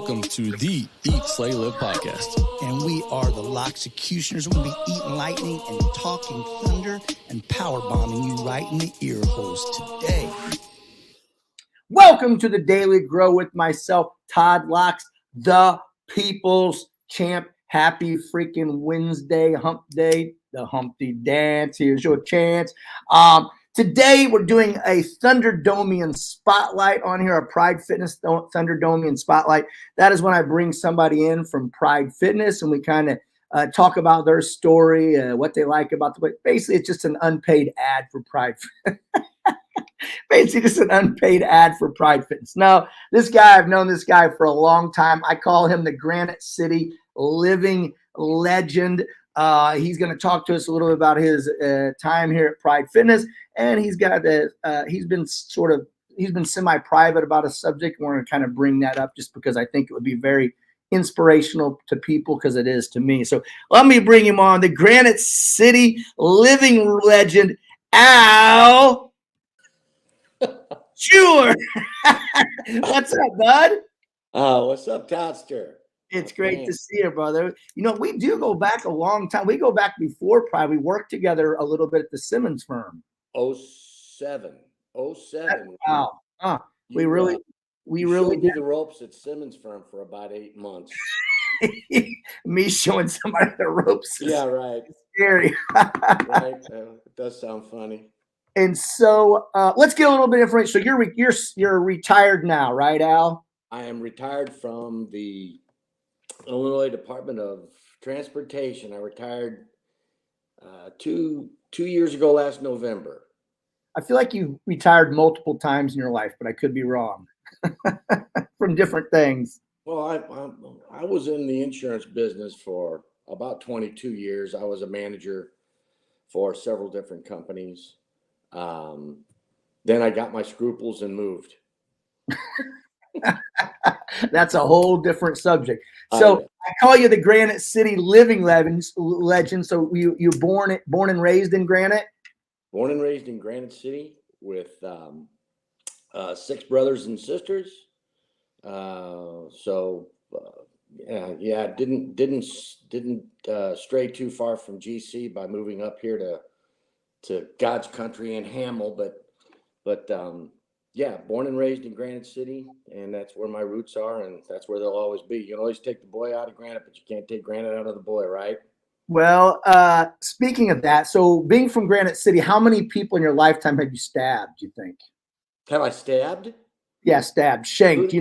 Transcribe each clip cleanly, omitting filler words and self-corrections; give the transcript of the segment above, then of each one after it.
Welcome to the Eat, Slay, Live podcast. And we are the Loxecutioners. We're going to be eating lightning and talking thunder and power bombing you right in the ear holes today. Welcome to the Daily Grow with myself, Todd Locks, the People's Champ. Happy freaking Wednesday, hump day, the Humpty Dance. Here's your chance. Today, we're doing a Thunderdomian spotlight on here, a Pride Fitness Thunderdomian spotlight. That is when I bring somebody in from Pride Fitness and we kind of talk about their story, what they like about the place. Basically, it's just an unpaid ad for Pride. Basically, just an unpaid ad for Pride Fitness. Now, this guy, I've known this guy for a long time. I call him the Granite City living legend. He's going to talk to us a little bit about his time here at Pride Fitness, and he's been semi-private about a subject. We're going to kind of bring that up just because I think it would be very inspirational to people, because it is to me. So let me bring him on, the Granite City living legend, Al. Sure. What's up, bud? What's up, Toddster? It's great to see you, brother. You know, we do go back a long time. We go back before Pride. We worked together a little bit at the Simmons firm. 07. Wow. We really did the ropes at Simmons firm for about 8 months. Me showing somebody the ropes. Yeah, right. Scary. Right. It does sound funny. And so let's get a little bit of information. So you're retired now, right, Al? I am retired from the Illinois Department of Transportation. I retired two years ago last November. I feel like you retired multiple times in your life, but I could be wrong from different things. Well, I was in the insurance business for about 22 years. I was a manager for several different companies. Then I got my scruples and moved. That's a whole different subject. So I call you the Granite City living legend. So you born and raised in Granite? Born and raised in Granite City with 6 brothers and sisters. Didn't stray too far from GC by moving up here to God's country in Hamel, but born and raised in Granite City, and that's where my roots are, and that's where they'll always be. You can always take the boy out of Granite, but you can't take Granite out of the boy, right? Well, speaking of that, so being from Granite City, how many people in your lifetime have you stabbed, do you think? Have I stabbed? Yeah, stabbed, shanked,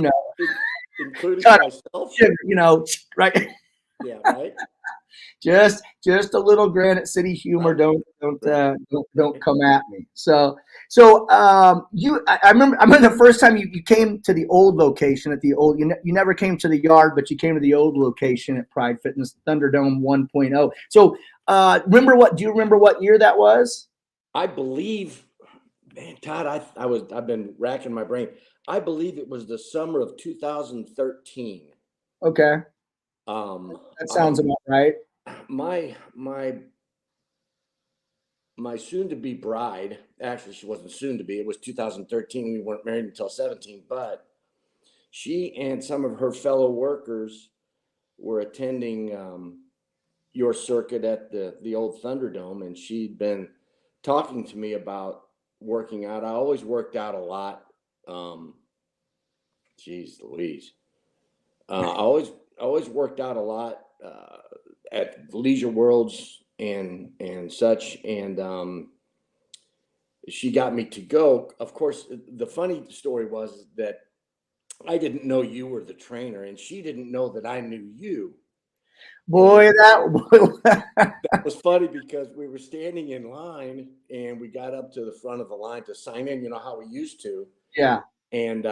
Including myself? Right? Yeah, right. Just a little Granite City humor. Don't come at me. So I remember the first time you came to the old location at the old. You never came to the yard, but you came to the old location at Pride Fitness, Thunderdome 1.0. So do you remember what year that was? I believe, man, Todd, I've been racking my brain. I believe it was the summer of 2013. Okay. That sounds about right. My soon-to-be bride, actually she wasn't soon-to-be, it was 2013, we weren't married until 17, but she and some of her fellow workers were attending your circuit at the old Thunderdome, and she'd been talking to me about working out. I always worked out a lot. Geez Louise. I always worked out a lot at Leisure Worlds and such, and she got me to go. Of course, the funny story was that I didn't know you were the trainer, and she didn't know that I knew you. Boy, that was funny, because we were standing in line, and we got up to the front of the line to sign in, how we used to. Yeah. And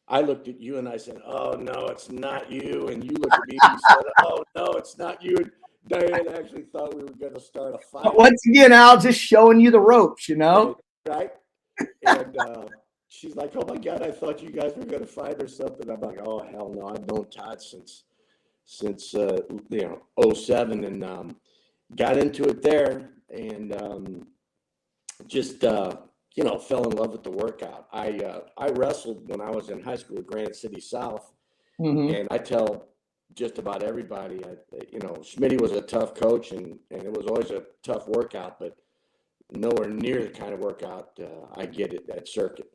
I looked at you and I said, "Oh no, it's not you." And you looked at me and you said, "Oh no, it's not you." And Diane actually thought we were going to start a fight. Once again, Al, just showing you the ropes, Right? And she's like, "Oh my God, I thought you guys were going to fight or something." I'm like, "Oh hell no, I've known Todd since 07, and got into it there, and just fell in love with the workout. I wrestled when I was in high school at Granite City South, And I tell just about everybody, Schmitty was a tough coach, and it was always a tough workout, but nowhere near the kind of workout I get at that circuit.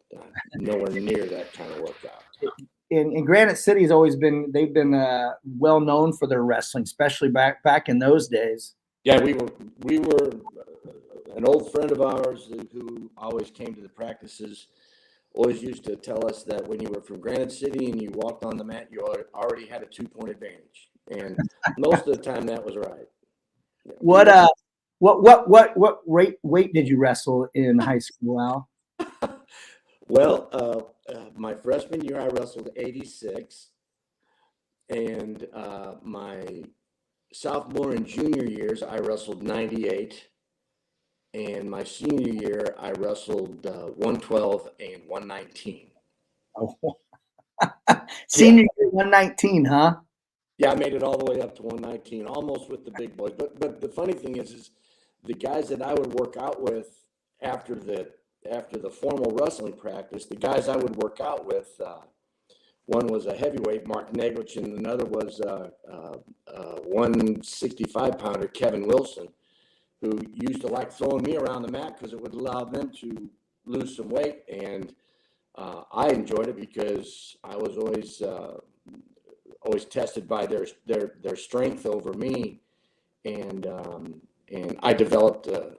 Nowhere near that kind of workout. In Granite City has always been, they've been well known for their wrestling, especially back in those days. Yeah, we were an old friend of ours who always came to the practices, always used to tell us that when you were from Granite City and you walked on the mat, you already had a 2-point advantage. And most of the time that was right. Yeah. What weight did you wrestle in high school, Al? Well, my freshman year I wrestled 86, and my sophomore and junior years I wrestled 98, and my senior year I wrestled 112 and 119. Oh, senior year 119, huh? Yeah, I made it all the way up to 119, almost with the big boys. But the funny thing is the guys that I would work out with after the formal wrestling practice, the guys I would work out with, one was a heavyweight, Mark Neglich, and another was a 165-pounder, Kevin Wilson, who used to like throwing me around the mat because it would allow them to lose some weight. And I enjoyed it because I was always tested by their strength over me, and I developed a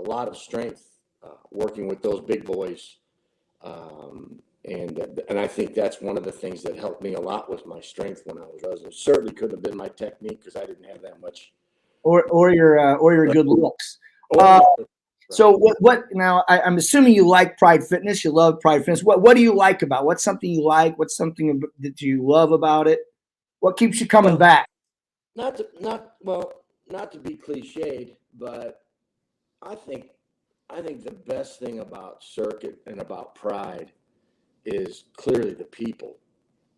lot of strength working with those big boys, and I think that's one of the things that helped me a lot with my strength when I was wrestling. Certainly couldn't have been my technique because I didn't have that much, or your good looks. So what now? I'm assuming you like Pride Fitness. You love Pride Fitness. What do you like about? What's something you like? What's something that you love about it? What keeps you coming back? Not to be cliched, but I think the best thing about Circuit and about Pride is clearly the people.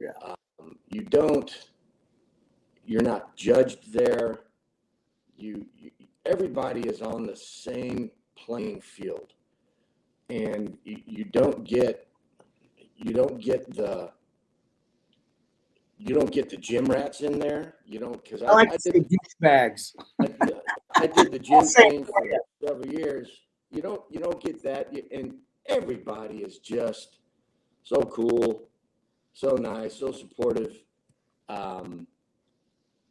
Yeah. You're not judged there. Everybody is on the same playing field, and you don't get the gym rats in there. You don't, because I did douchebags. I did the gym thing for several years. You don't get that, and everybody is just so cool, so nice, so supportive.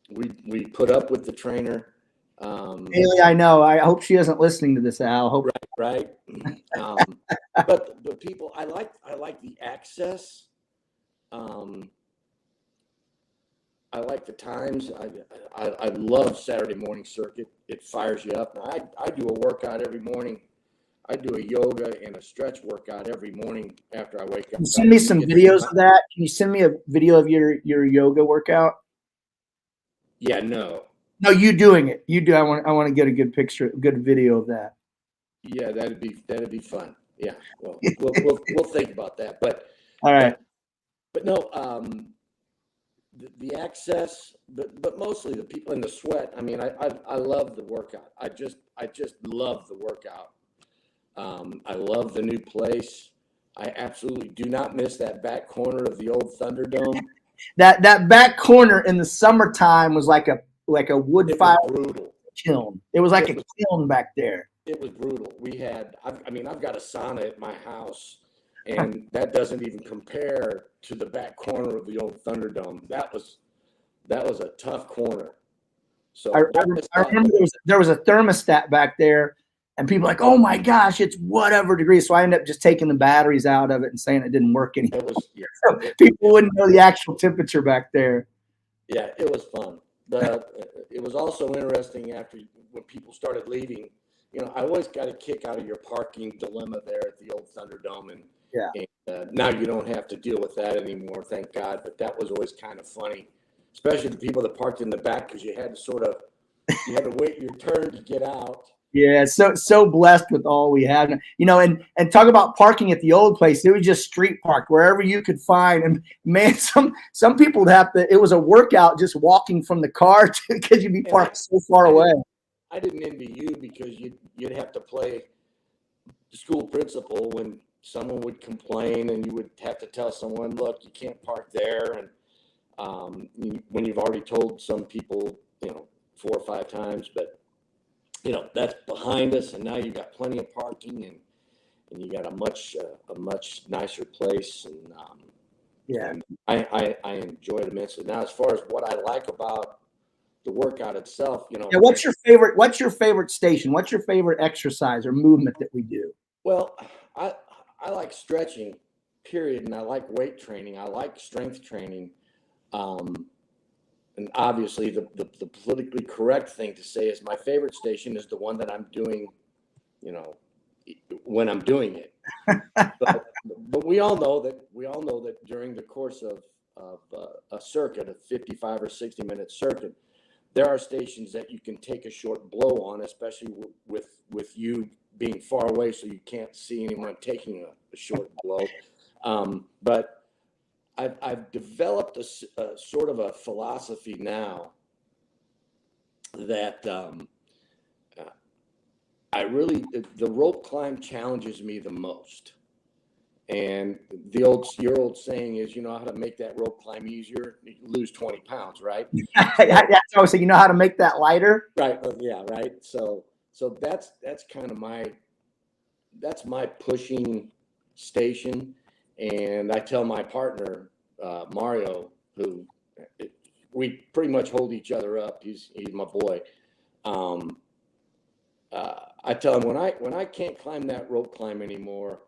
We put up with the trainer. Haley, I know. I hope she isn't listening to this, Al. Right. But the people, I like the access. I like the times. I love Saturday morning Circuit. It fires you up. I do a workout every morning. I do a yoga and a stretch workout every morning after I wake up. Can you send me some videos of that? Can you send me a video of your yoga workout? Yeah, no, you doing it. You do. I want to get a good picture, a good video of that. Yeah, that'd be fun. Yeah, well, we'll think about that. But all right. But no, the access, but mostly the people in the sweat. I mean, I love the workout. I just love the workout. I love the new place. I absolutely do not miss that back corner of the old Thunderdome. That back corner in the summertime was like a wood fire kiln. It was like a kiln back there. It was brutal. I've got a sauna at my house, and that doesn't even compare to the back corner of the old Thunderdome. That was a tough corner. So I remember there was a thermostat back there, and people were like, oh my gosh, it's whatever degrees. So I ended up just taking the batteries out of it and saying it didn't work anymore. So people wouldn't know the actual temperature back there. Yeah, it was fun. It was also interesting when people started leaving. I always got a kick out of your parking dilemma there at the old Thunderdome, and now you don't have to deal with that anymore, thank God. But that was always kind of funny, especially the people that parked in the back, because you had to wait your turn to get out. Yeah, so blessed with all we had, and talk about parking at the old place. It was just street parked wherever you could find. And man, some people would have to. It was a workout just walking from the car because you'd be parked so far away. I didn't envy you because you'd have to play the school principal when someone would complain, and you would have to tell someone, look, you can't park there, and when you've already told some people, 4 or 5 times, but that's behind us, and now you've got plenty of parking, and you got a much nicer place, and and I enjoy it immensely. Now, as far as what I like about the workout itself, what's your favorite station? What's your favorite exercise or movement that we do? Well, I like stretching, period, and I like weight training. I like strength training. And obviously the politically correct thing to say is my favorite station is the one that I'm doing, when I'm doing it. But we all know that during the course of a circuit, a 55 or 60-minute circuit, there are stations that you can take a short blow on, especially with you being far away, so you can't see anyone taking a short blow. But I've developed a sort of a philosophy now that the rope climb challenges me the most. And your old saying is, how to make that rope climb easier, you lose 20 pounds, right? That's always say, how to make that lighter? Right. Yeah. Right. So that's kind of my pushing station. And I tell my partner, Mario, who we pretty much hold each other up. He's my boy. I tell him when I can't climb that rope climb anymore,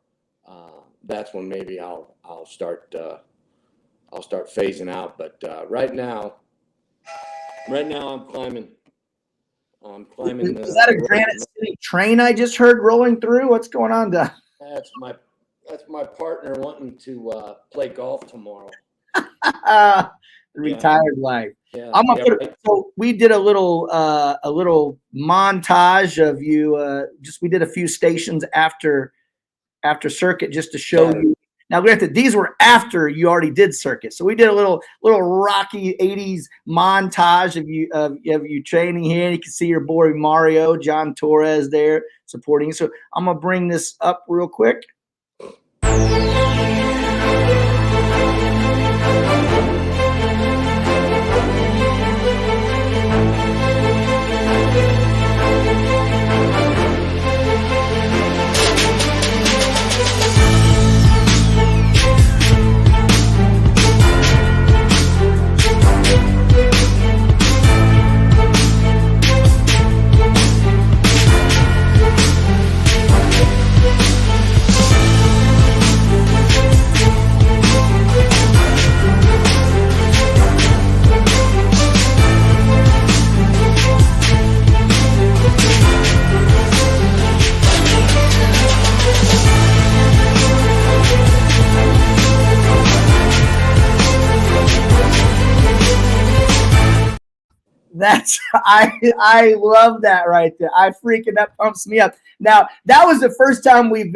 that's when maybe I'll start phasing out. But right now I'm climbing. Is that a Granite City train I just heard rolling through? What's going on, Doug? That's my partner wanting to play golf tomorrow. Retired life. Yeah. I'm gonna so we did a little montage of you. We did a few stations after circuit just to show you. Now, granted, these were after you already did circuit, so we did a little Rocky '80s montage of you training here. You can see your boy Mario, John Torres there supporting you. So I'm gonna bring this up real quick. I love that right there. That pumps me up. Now, that was the first time we've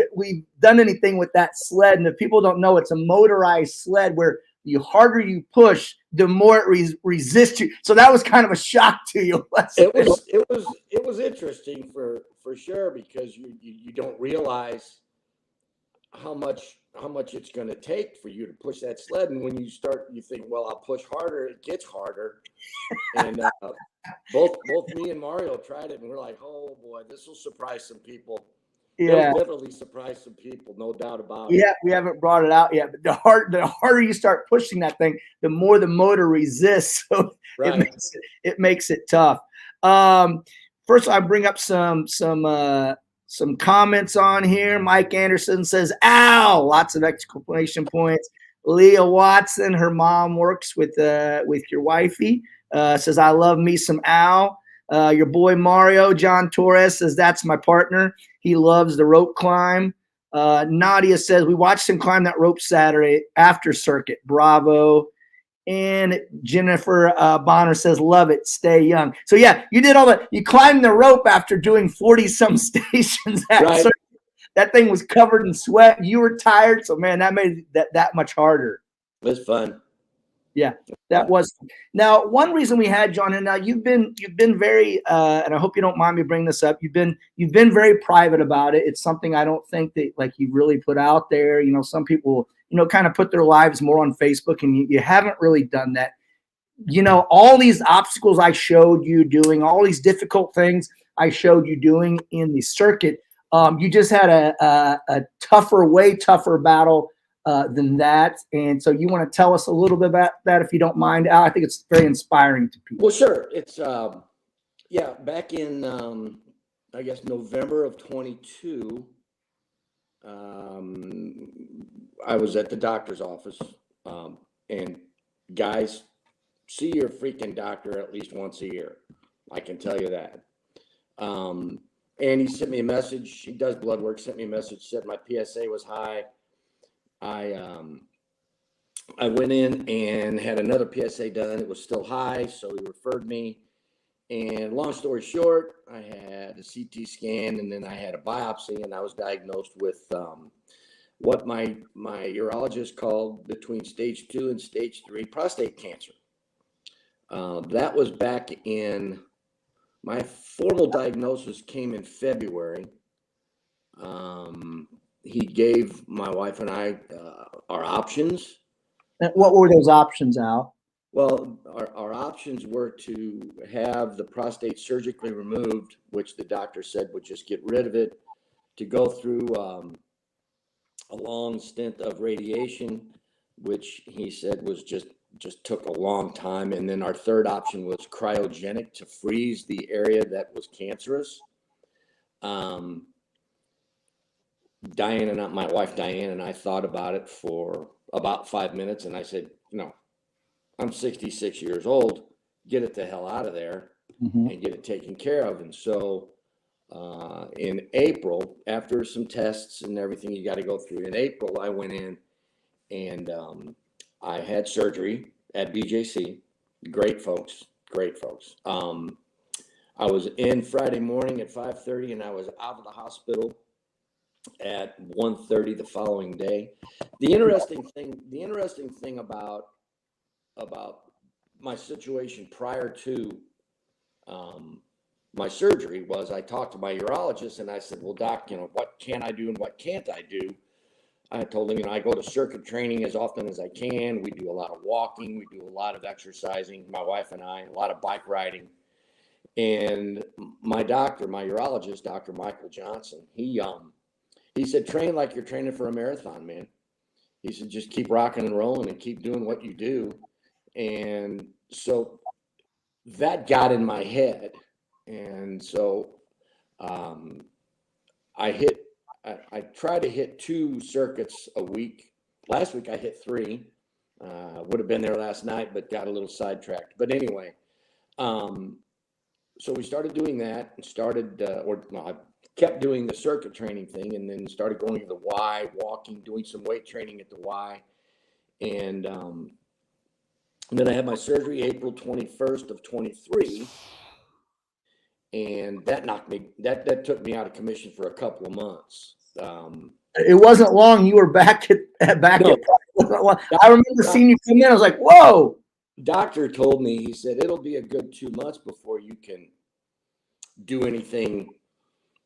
done anything with that sled, and if people don't know, it's a motorized sled where the harder you push, the more it resists you. So that was kind of a shock to you. It was interesting for sure, because you don't realize how much it's going to take for you to push that sled, and when you start, you think, well, I'll push harder. It gets harder, and both me and Mario tried it, and we're like, oh boy, this will surprise some people. Yeah, it'll definitely surprise some people, no doubt about it. Yeah, we haven't brought it out yet, but the harder you start pushing that thing, the more the motor resists. So right. it makes it tough. First, I bring up some comments on here. Mike Anderson says, "Ow!" Lots of exclamation points. Leah Watson, her mom works with your wifey. Says, "I love me some Al." Your boy Mario, John Torres, says, "That's my partner. He loves the rope climb." Nadia says, "We watched him climb that rope Saturday after circuit. Bravo." And Jennifer Bonner says, "Love it. Stay young." So yeah, you did all that. You climbed the rope after doing 40-some stations at circuit. That thing was covered in sweat. You were tired, so man, that made that much harder. It was fun. Yeah, that was. Now, one reason we had John, and now you've been very, and I hope you don't mind me bringing this up. You've been very private about it. It's something I don't think that like you really put out there. You know, some people, kind of put their lives more on Facebook, and you haven't really done that. all these obstacles I showed you doing, all these difficult things I showed you doing in the circuit, you just had a tougher, way tougher battle than that. And so you want to tell us a little bit about that, if you don't mind, Al? I think it's very inspiring to people. Well, sure. It's, back in, I guess, November of 22, I was at the doctor's office, and guys, see your freaking doctor at least once a year. I can tell you that. And he sent me a message. He does blood work. Sent me a message. Said my PSA was high. I went in and had another PSA done. It was still high, so he referred me. And long story short, I had a CT scan, and then I had a biopsy, and I was diagnosed with what my urologist called between stage 2 and stage 3 prostate cancer. That was back in, my formal diagnosis came in February. He gave my wife and I our options. What were those options, Al? Well, our options were to have the prostate surgically removed, which the doctor said would just get rid of it, to go through a long stint of radiation, which he said was just took a long time. And then our third option was cryogenic, to freeze the area that was cancerous. My wife Diane and I thought about it for about 5 minutes, and I said, I'm 66 years old, get it the hell out of there and get it taken care of. And so in April, after some tests and everything you got to go through, in April, I went in and I had surgery at BJC. Great folks. I was in Friday morning at 5:30, and I was out of the hospital at 1:30 the following day. The interesting thing about my situation prior to my surgery was, I talked to my urologist and I said, well, doc, what can I do and what can't I do? I told him, I go to circuit training as often as I can. We do a lot of walking. We do a lot of exercising, my wife and I, a lot of bike riding. And my doctor, my urologist, Dr. Michael Johnson, he said, train like you're training for a marathon, man. He said, just keep rocking and rolling and keep doing what you do. And so that got in my head. And so I try to hit 2 circuits a week. Last week I hit 3. Would have been there last night, but got a little sidetracked. But anyway, so we started doing that and I kept doing the circuit training thing, and then started going to the Y, walking, doing some weight training at the Y. And then I had my surgery April 21st of 23. And that that took me out of commission for a couple of months. It wasn't long. You were back at. I remember seeing you come in. I was like, whoa. Doctor told me, he said, it'll be a good 2 months before you can do anything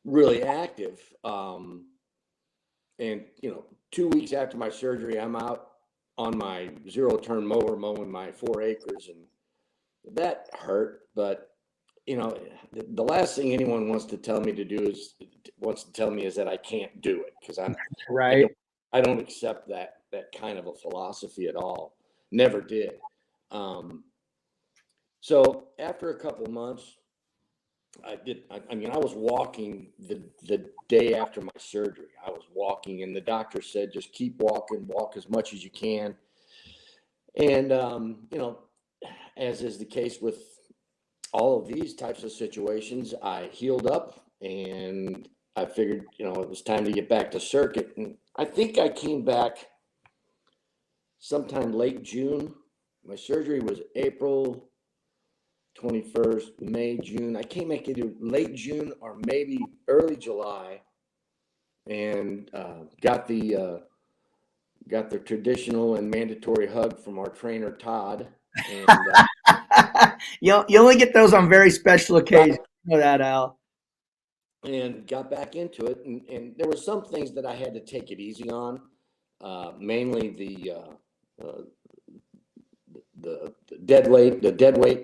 really active. And 2 weeks after my surgery, I'm out on my 0-turn mower mowing my 4 acres, and that hurt. But the last thing anyone wants to tell me is that I can't do it, because I'm right. I don't accept that kind of a philosophy at all. Never did. So after a couple of months, I was walking the day after my surgery. I was walking, and the doctor said, just keep walking, walk as much as you can. And, as is the case with all of these types of situations, I healed up, and I figured, it was time to get back to circuit. And I think I came back sometime late June. My surgery was April 21st, May, June. I came back either late June or maybe early July, and got the traditional and mandatory hug from our trainer, Todd. And you only get those on very special occasions. You know that, Al. And got back into it, and there were some things that I had to take it easy on, mainly the dead weight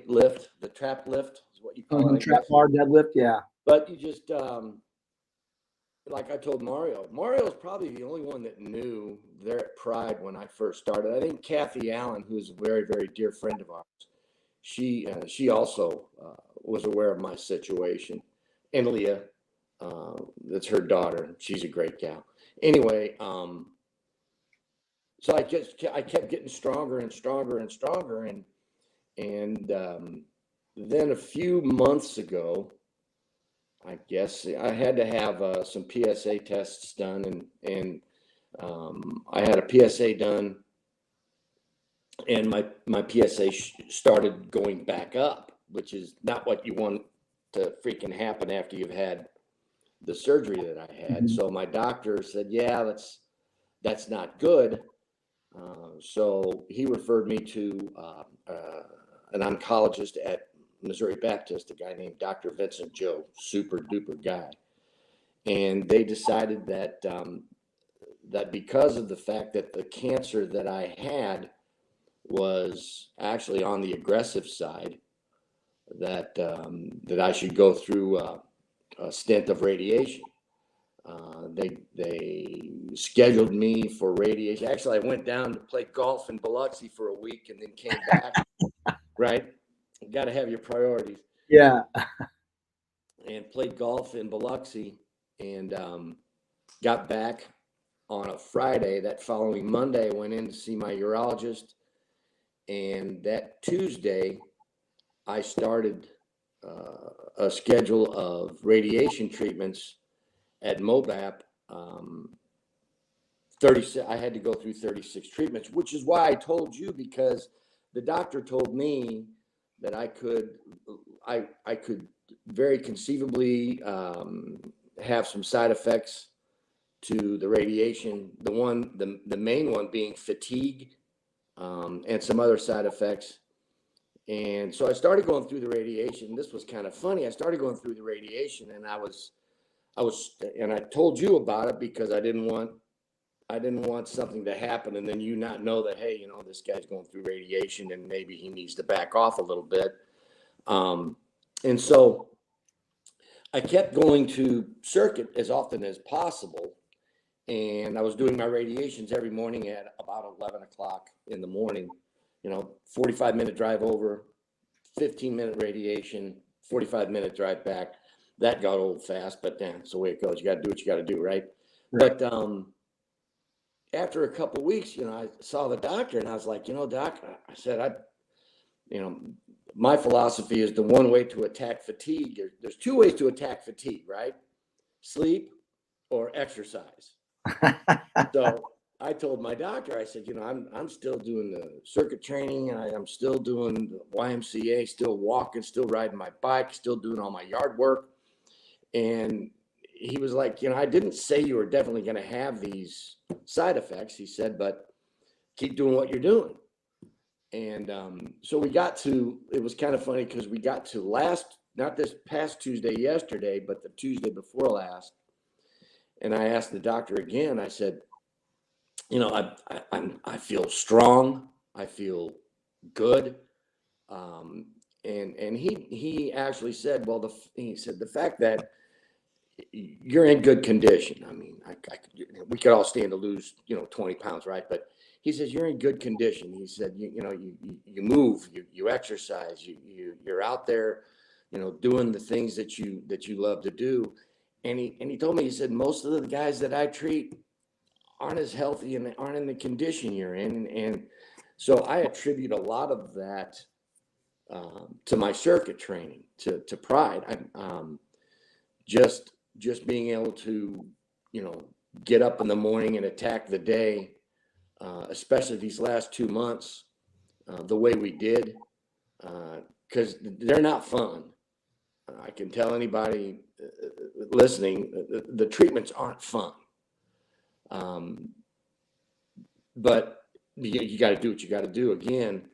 lift, the trap lift is what you call it. I Trap guess. bar deadlift, yeah. But you just, like I told Mario's probably the only one that knew there at Pride when I first started. I think Kathy Allen, who's a very, very dear friend of ours, she also was aware of my situation. And Leah, that's her daughter. She's a great gal. Anyway, so I kept getting stronger and stronger and stronger, and then a few months ago, I guess I had to have some PSA tests done, and I had a PSA done, and my PSA started going back up, which is not what you want to freaking happen after you've had the surgery that I had. So my doctor said, yeah, that's not good. So he referred me to an oncologist at Missouri Baptist, a guy named Dr. Vincent Joe, super duper guy. And they decided that that because of the fact that the cancer that I had was actually on the aggressive side, that that I should go through a stint of radiation. They scheduled me for radiation. Actually, I went down to play golf in Biloxi for a week and then came back. Right? You got to have your priorities. Yeah. And played golf in Biloxi, and got back on a Friday. That following Monday, I went in to see my urologist, and that Tuesday, I started a schedule of radiation treatments at MOBAP. 36. I had to go through 36 treatments, which is why I told you, because the doctor told me that I could very conceivably have some side effects to the radiation. The main one being fatigue, and some other side effects. And so I started going through the radiation. This was kind of funny. I started going through the radiation, and and I told you about it because I didn't want something to happen and then you not know that, hey, this guy's going through radiation and maybe he needs to back off a little bit. And so I kept going to circuit as often as possible. And I was doing my radiations every morning at about 11 o'clock in the morning, 45-minute drive over, 15-minute radiation, 45-minute drive back. That got old fast, but that's the way it goes. You got to do what you got to do, right? But after a couple of weeks, I saw the doctor and I was like, doc, I said, my philosophy is the one way to attack fatigue. There's two ways to attack fatigue, right? Sleep or exercise. So I told my doctor, I said, I'm still doing the circuit training, and I'm still doing the YMCA, still walking, still riding my bike, still doing all my yard work. And he was like, I didn't say you were definitely going to have these side effects. He said, but keep doing what you're doing. And so it was kind of funny because we got to not this past Tuesday, yesterday, but the Tuesday before last. And I asked the doctor again, I said, I feel strong. I feel good. And he actually said, he said the fact that you're in good condition. I mean, we could all stand to lose, 20 pounds, right? But he says, you're in good condition. He said, you move, you exercise, you're out there, doing the things that you love to do. And he told me, he said, most of the guys that I treat aren't as healthy and aren't in the condition you're in. And so I attribute a lot of that to my circuit training, to Pride. Just being able to, get up in the morning and attack the day, especially these last 2 months, the way we did, because they're not fun. I can tell anybody listening, the treatments aren't fun. But you got to do what you got to do again.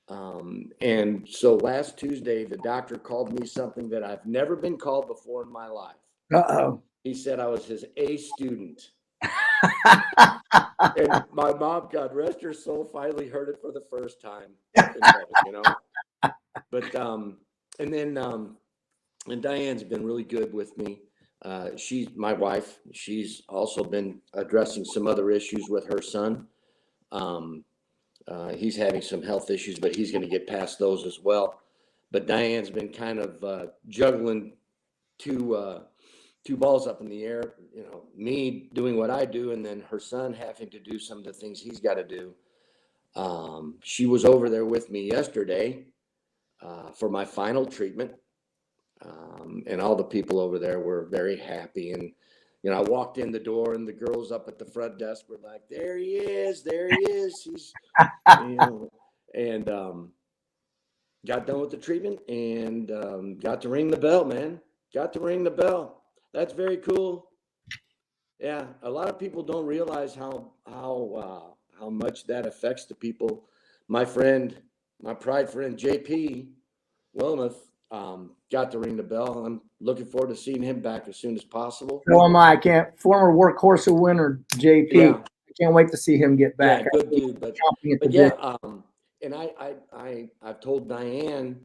And so last Tuesday, the doctor called me something that I've never been called before in my life. Uh-oh. He said I was his A student. And my mom, God rest her soul, finally heard it for the first time up in heaven, you know. But and then and Diane's been really good with me. She's my wife. She's also been addressing some other issues with her son. He's having some health issues, but he's going to get past those as well. But Diane's been kind of juggling two balls up in the air, you know, me doing what I do, and then her son having to do some of the things he's got to do. She was over there with me yesterday for my final treatment. And all the people over there were very happy. And, you know, I walked in the door and the girls up at the front desk were like, there he is, He's, you know, and got done with the treatment and got to ring the bell, man. Got to ring the bell. That's very cool. Yeah, a lot of people don't realize how much that affects the people. My friend, my pride friend, JP Wilmoth, got to ring the bell. I'm looking forward to seeing him back as soon as possible. So am I. Can't former workhorse of winter, JP. Yeah. I can't wait to see him get back. Yeah, good dude. But yeah, and I've told Diane,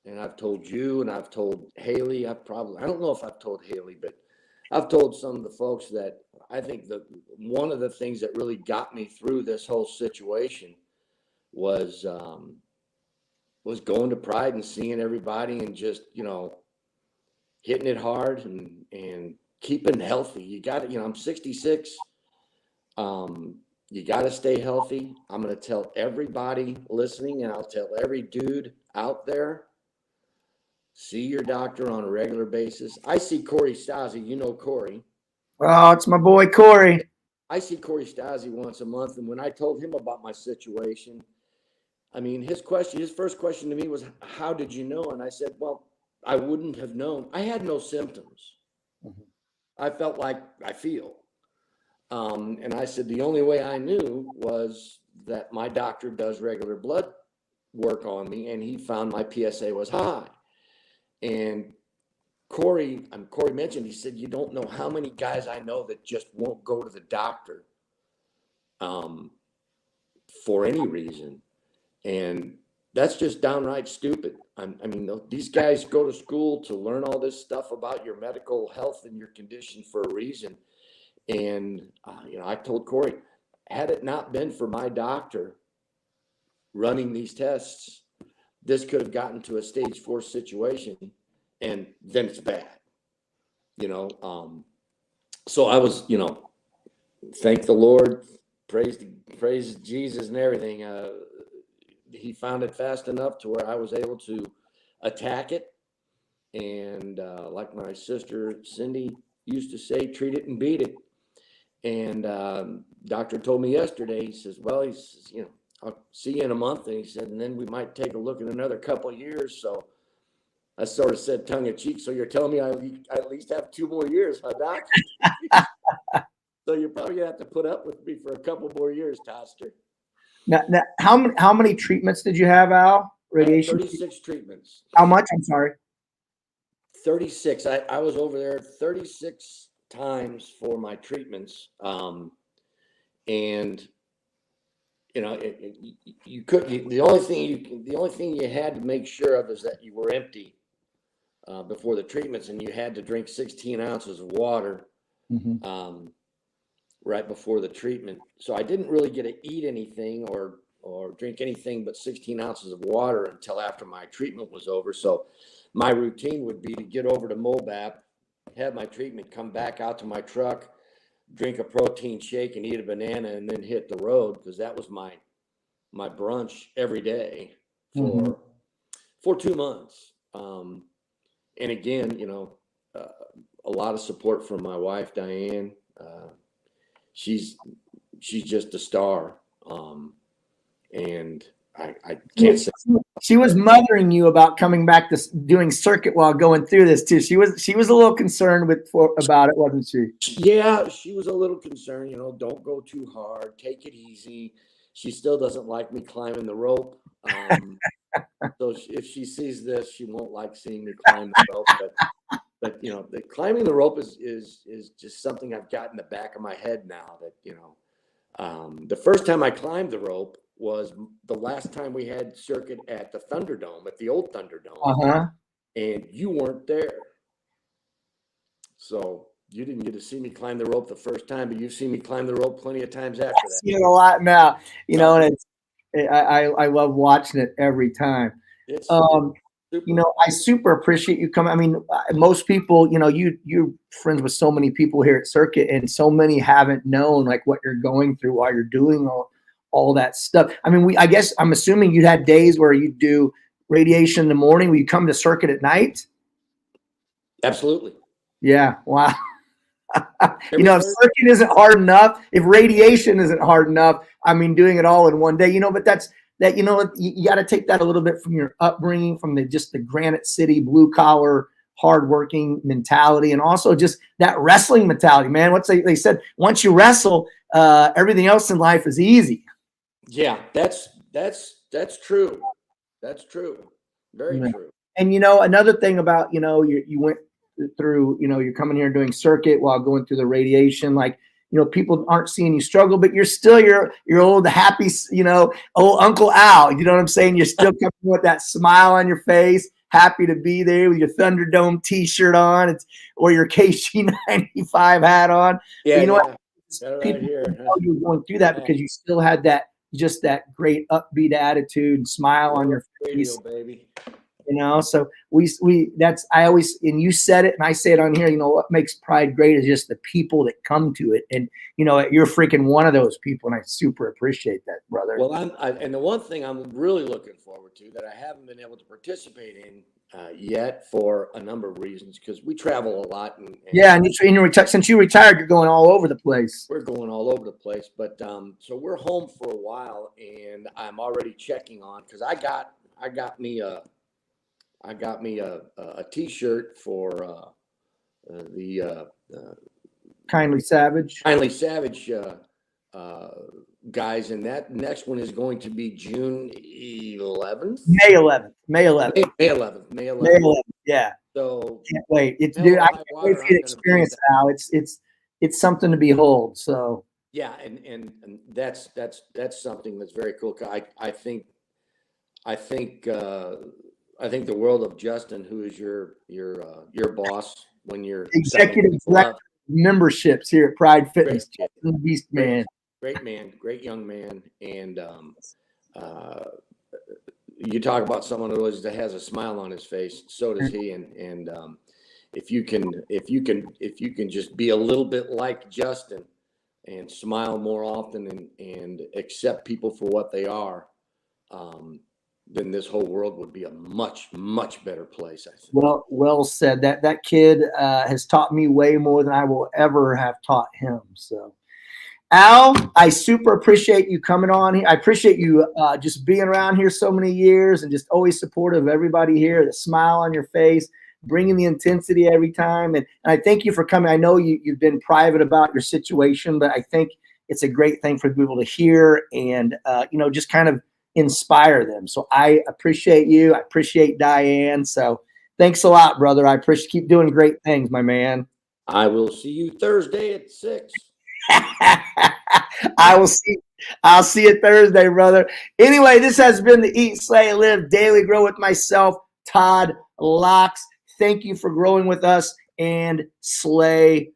and I've told you, and I've told Haley. I don't know if I've told Haley, but I've told some of the folks that I think that one of the things that really got me through this whole situation was going to Pride and seeing everybody and just, you know, hitting it hard and keeping healthy. You got to, you know, I'm 66. You got to stay healthy. I'm going to tell everybody listening, and I'll tell every dude out there, see your doctor on a regular basis. I see Corey Stasi. You know Corey. Oh, it's my boy Corey. I see Corey Stasi once a month, and when I told him about my situation, I mean, his first question to me was, how did you know? And I said, well, I wouldn't have known. I had no symptoms. Mm-hmm. I felt like I feel. And I said, the only way I knew was that my doctor does regular blood work on me, and he found my PSA was high. And Corey mentioned, he said, you don't know how many guys I know that just won't go to the doctor for any reason. And that's just downright stupid. I mean, these guys go to school to learn all this stuff about your medical health and your condition for a reason. And, you know, I told Corey, had it not been for my doctor running these tests, this could have gotten to a stage 4 situation, and then it's bad, you know. So I was, you know, thank the Lord, praise Jesus and everything. He found it fast enough to where I was able to attack it. And like my sister Cindy used to say, treat it and beat it. And doctor told me yesterday, he says, you know, I'll see you in a month. And he said, and then we might take a look at another couple of years. So I sort of said tongue in cheek, so you're telling me I at least have 2 more years, huh, Doc? So you're probably going to have to put up with me for a couple more years, Toster. Now, how many treatments did you have, Al? Radiation? 36 treatments. How much? I'm sorry. 36. I was over there 36 times for my treatments. And, you know, the only thing you had to make sure of is that you were empty before the treatments, and you had to drink 16 ounces of water right before the treatment. So I didn't really get to eat anything or drink anything but 16 ounces of water until after my treatment was over. So my routine would be to get over to Mobap, have my treatment, come back out to my truck, drink a protein shake and eat a banana, and then hit the road, because that was my brunch every day for 2 months. And again, you know, a lot of support from my wife, Diane. She's just a star. And I can't say. She was mothering you about coming back to doing circuit while going through this too. She was a little concerned about it, wasn't she? Yeah, she was a little concerned. You know, don't go too hard. Take it easy. She still doesn't like me climbing the rope. So if she sees this, she won't like seeing me climb the rope. But you know, climbing the rope is just something I've got in the back of my head now. That, you know, The first time I climbed the rope was the last time we had circuit at the Thunderdome, at the old Thunderdome, and you weren't there. So you didn't get to see me climb the rope the first time, but you've seen me climb the rope plenty of times after that. I see it a lot now, and I love watching it every time. It's I super appreciate you coming. I mean, most people, you're friends with so many people here at Circuit, and so many haven't known like what you're going through while you're doing all that stuff. I mean, I guess I'm assuming you had days where you do radiation in the morning. Will you come to Circuit at night? Absolutely. Yeah. Wow. If circuit isn't hard enough, if radiation isn't hard enough, I mean, doing it all in one day, but you got to take that a little bit from your upbringing, from the Granite City, blue collar, hardworking mentality, and also just that wrestling mentality, man. They said, once you wrestle, everything else in life is easy. Yeah, that's true. That's true. Very true. And another thing about you went through, you're coming here doing circuit while going through the radiation, like people aren't seeing you struggle, but you're still your old happy, old Uncle Al. You know what I'm saying? You're still coming with that smile on your face, happy to be there with your Thunderdome T-shirt on, or your KC95 hat on. Yeah, what? People know you were going through that because you still had that great upbeat attitude and smile on your face, baby. So I always, and you said it and I say it on here, what makes Pride great is just the people that come to it. And, you're freaking one of those people. And I super appreciate that, brother. Well, and the one thing I'm really looking forward to that I haven't been able to participate in yet for a number of reasons, because we travel a lot. And since you retired, you're going all over the place. We're going all over the place. But so we're home for a while, and I'm already checking on, because I got me a T-shirt for the Kindly Savage guys, and that next one is going to be June 11th. May 11th. Yeah. So can't wait. I can't wait for you to experience it, Al. It's something to behold. So yeah, and that's something that's very cool. I think the world of Justin, who is your boss when you're executive director memberships here at Pride Fitness. Beast man. Great young man. And you talk about someone who has a smile on his face, so does he. And if you can just be a little bit like Justin and smile more often and accept people for what they are, then this whole world would be a much, much better place, I think. Well said. That kid has taught me way more than I will ever have taught him. So, Al, I super appreciate you coming on here. I appreciate you just being around here so many years and just always supportive of everybody here, the smile on your face, bringing the intensity every time. And I thank you for coming. I know you've been private about your situation, but I think it's a great thing for people to hear and, just kind of inspire them. So I appreciate you. I appreciate Diane. So thanks a lot, brother. I appreciate, keep doing great things, my man. I will see you Thursday at 6. I'll see you Thursday, brother. Anyway, this has been the Eat, Slay, Live Daily Grow with myself, Todd Locks. Thank you for growing with us, and slay